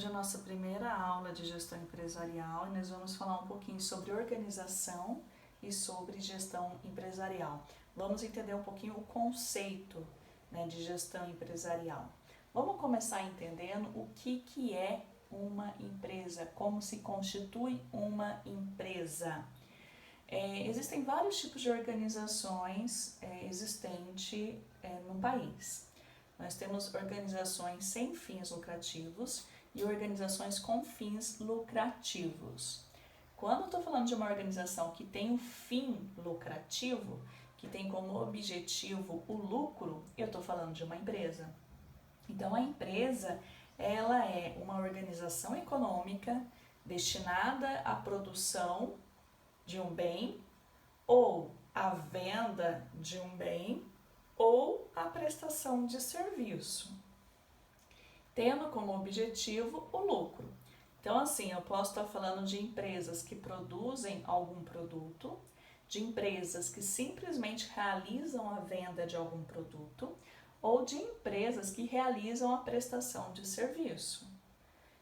Hoje é a nossa primeira aula de gestão empresarial e nós vamos falar um pouquinho sobre organização e sobre gestão empresarial. Vamos entender um pouquinho o conceito, de gestão empresarial. Vamos começar entendendo o que é uma empresa, como se constitui uma empresa. Existem vários tipos de organizações existentes no país. Nós temos organizações sem fins lucrativos e organizações com fins lucrativos. Quando eu estou falando de uma organização que tem um fim lucrativo, que tem como objetivo o lucro, eu estou falando de uma empresa. Então, a empresa, ela é uma organização econômica destinada à produção de um bem ou à venda de um bem ou à prestação de serviço, tendo como objetivo o lucro. Então, assim, eu posso estar falando de empresas que produzem algum produto, de empresas que simplesmente realizam a venda de algum produto, ou de empresas que realizam a prestação de serviço.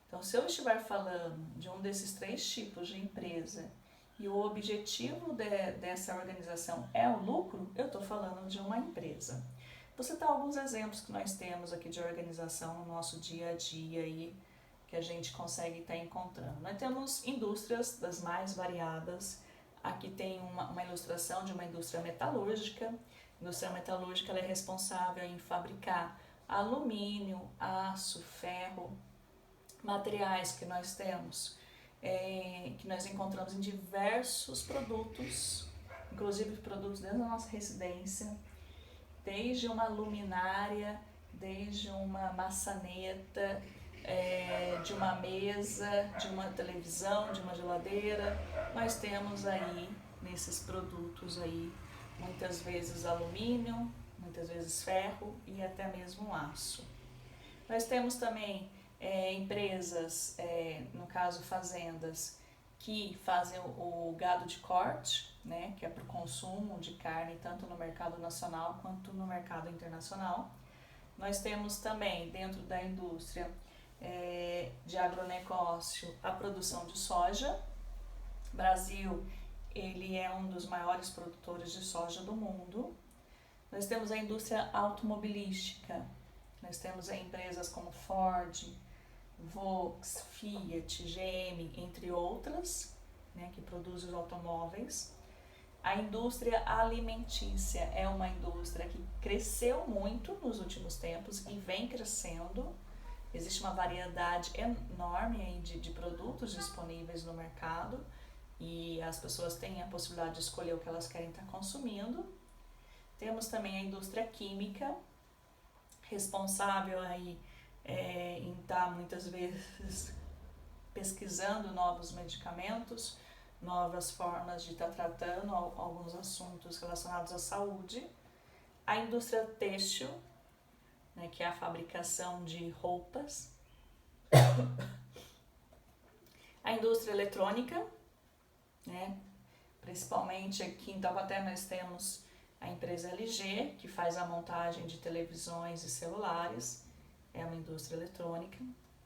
Então, se eu estiver falando de um desses três tipos de empresa e o objetivo dessa organização é o lucro, eu estou falando de uma empresa. Vou citar alguns exemplos que nós temos aqui de organização no nosso dia a dia aí, que a gente consegue estar encontrando. Nós temos indústrias das mais variadas. Aqui tem uma ilustração de uma indústria metalúrgica. A indústria metalúrgica ela é responsável em fabricar alumínio, aço, ferro, materiais que nós temos, que nós encontramos em diversos produtos, inclusive produtos dentro da nossa residência, desde uma luminária, desde uma maçaneta, de uma mesa, de uma televisão, de uma geladeira. Nós temos aí, nesses produtos aí, muitas vezes alumínio, muitas vezes ferro e até mesmo aço. Nós temos também empresas, no caso fazendas, que fazem o gado de corte, que é para o consumo de carne tanto no mercado nacional quanto no mercado internacional. Nós temos também dentro da indústria de agronegócio a produção de soja. O Brasil ele é um dos maiores produtores de soja do mundo. Nós temos a indústria automobilística. Nós temos empresas como Ford, Volks, Fiat, GM, entre outras, que produzem os automóveis. A indústria alimentícia é uma indústria que cresceu muito nos últimos tempos e vem crescendo. Existe uma variedade enorme aí de produtos disponíveis no mercado e as pessoas têm a possibilidade de escolher o que elas querem estar consumindo. Temos também a indústria química, responsável aí em estar muitas vezes pesquisando novos medicamentos, novas formas de estar tratando alguns assuntos relacionados à saúde. A indústria têxtil, que é a fabricação de roupas. A indústria eletrônica, principalmente aqui em Taubaté nós temos a empresa LG, que faz a montagem de televisões e celulares, é uma indústria eletrônica.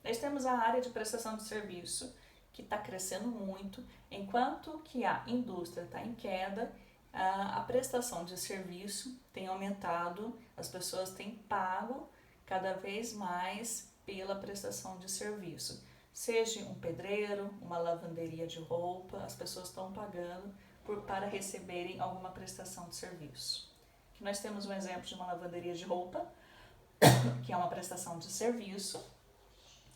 Nós temos a área de prestação de serviço, que está crescendo muito, enquanto que a indústria está em queda, a prestação de serviço tem aumentado, as pessoas têm pago cada vez mais pela prestação de serviço. Seja um pedreiro, uma lavanderia de roupa, as pessoas estão pagando para receberem alguma prestação de serviço. Aqui nós temos um exemplo de uma lavanderia de roupa, que é uma prestação de serviço,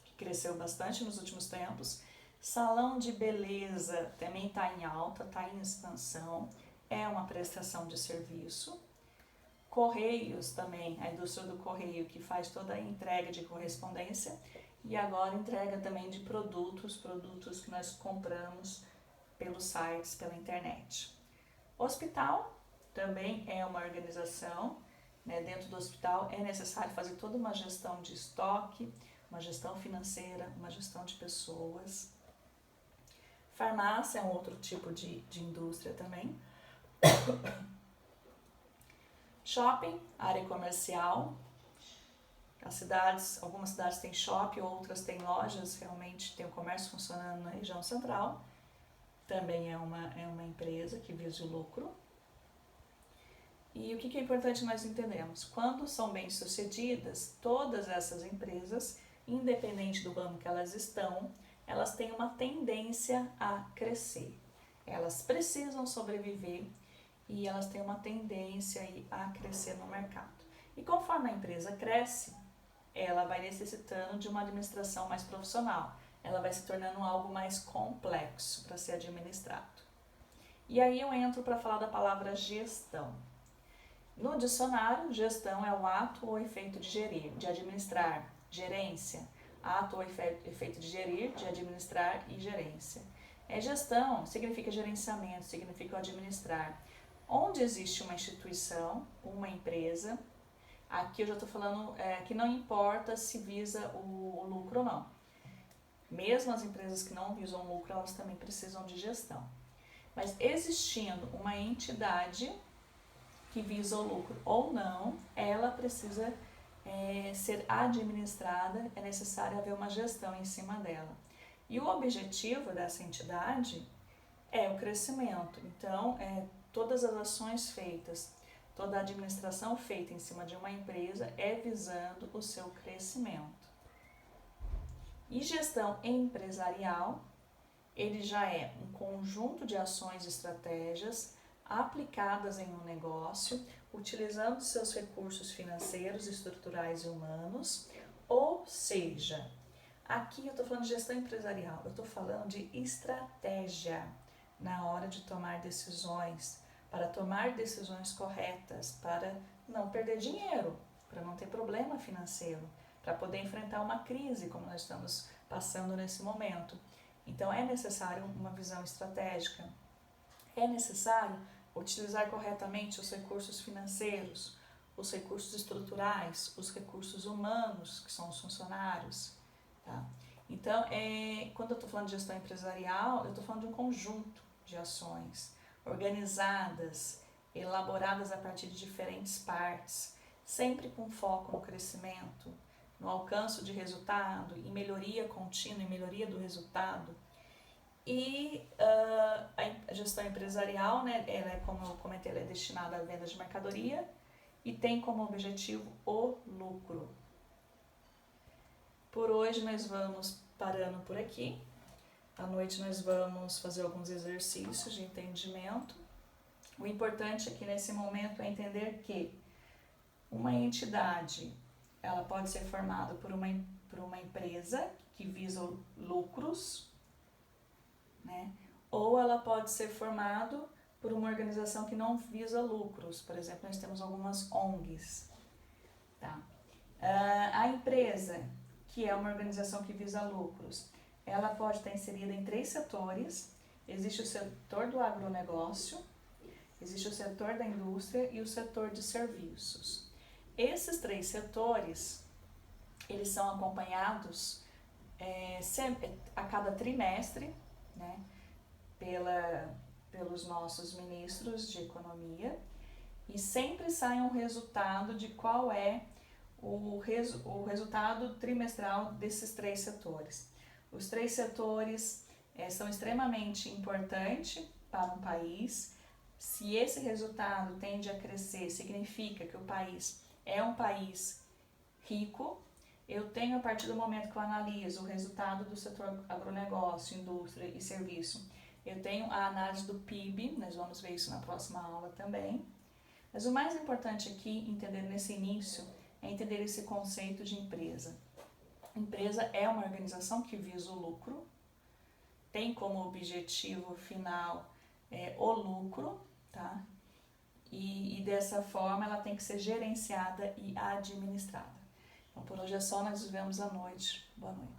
que cresceu bastante nos últimos tempos. Salão de beleza também está em alta, está em expansão, é uma prestação de serviço. Correios também, a indústria do correio que faz toda a entrega de correspondência e agora entrega também de produtos que nós compramos pelos sites, pela internet. Hospital também é uma organização, dentro do hospital é necessário fazer toda uma gestão de estoque, uma gestão financeira, uma gestão de pessoas. Farmácia é um outro tipo de indústria também. Shopping, área comercial. As cidades, algumas cidades têm shopping, outras têm lojas, realmente tem o comércio funcionando na região central. Também é uma empresa que visa o lucro. E o que é importante nós entendermos? Quando são bem-sucedidas, todas essas empresas, independente do ramo que elas estão, elas têm uma tendência a crescer. Elas precisam sobreviver e elas têm uma tendência a crescer no mercado. E conforme a empresa cresce, ela vai necessitando de uma administração mais profissional. Ela vai se tornando algo mais complexo para ser administrado. E aí eu entro para falar da palavra gestão. No dicionário, gestão é o ato ou efeito de gerir, de administrar, gerência. Ato ou efeito de gerir, de administrar e gerência. Gestão significa gerenciamento, significa administrar. Onde existe uma instituição, uma empresa, aqui eu já estou falando que não importa se visa o lucro ou não. Mesmo as empresas que não visam lucro, elas também precisam de gestão. Mas existindo uma entidade que visa o lucro ou não, ela precisa ser administrada, é necessário haver uma gestão em cima dela. E o objetivo dessa entidade é o crescimento. Então, todas as ações feitas, toda a administração feita em cima de uma empresa é visando o seu crescimento. E gestão empresarial, ele já é um conjunto de ações e estratégias aplicadas em um negócio, utilizando seus recursos financeiros, estruturais e humanos, ou seja, aqui eu estou falando de gestão empresarial, eu estou falando de estratégia na hora de tomar decisões, para tomar decisões corretas, para não perder dinheiro, para não ter problema financeiro, para poder enfrentar uma crise como nós estamos passando nesse momento. Então é necessário uma visão estratégica, é necessário utilizar corretamente os recursos financeiros, os recursos estruturais, os recursos humanos, que são os funcionários. Tá? Então, quando eu estou falando de gestão empresarial, eu estou falando de um conjunto de ações organizadas, elaboradas a partir de diferentes partes, sempre com foco no crescimento, no alcance de resultado, em melhoria contínua, em melhoria do resultado. E a gestão empresarial, né, ela é, como eu comentei, ela é destinada à venda de mercadoria e tem como objetivo o lucro. Por hoje nós vamos parando por aqui. À noite nós vamos fazer alguns exercícios de entendimento. O importante aqui nesse momento é entender que uma entidade, ela pode ser formada por uma empresa que visa lucros, né? Ou ela pode ser formada por uma organização que não visa lucros. Por exemplo, nós temos algumas ONGs. Tá? A empresa, que é uma organização que visa lucros, ela pode estar inserida em 3 setores. Existe o setor do agronegócio, existe o setor da indústria e o setor de serviços. Esses 3 setores, eles são acompanhados a cada trimestre, né, pelos nossos ministros de economia, e sempre sai um resultado de qual é o resultado trimestral desses 3 setores. Os 3 setores são extremamente importantes para um país. Se esse resultado tende a crescer, significa que o país é um país rico. Eu tenho, a partir do momento que eu analiso o resultado do setor agronegócio, indústria e serviço, eu tenho a análise do PIB, nós vamos ver isso na próxima aula também. Mas o mais importante aqui, entender nesse início, é entender esse conceito de empresa. Empresa é uma organização que visa o lucro, tem como objetivo final o lucro, tá? E dessa forma ela tem que ser gerenciada e administrada. Então, por hoje é só, nós nos vemos à noite. Boa noite.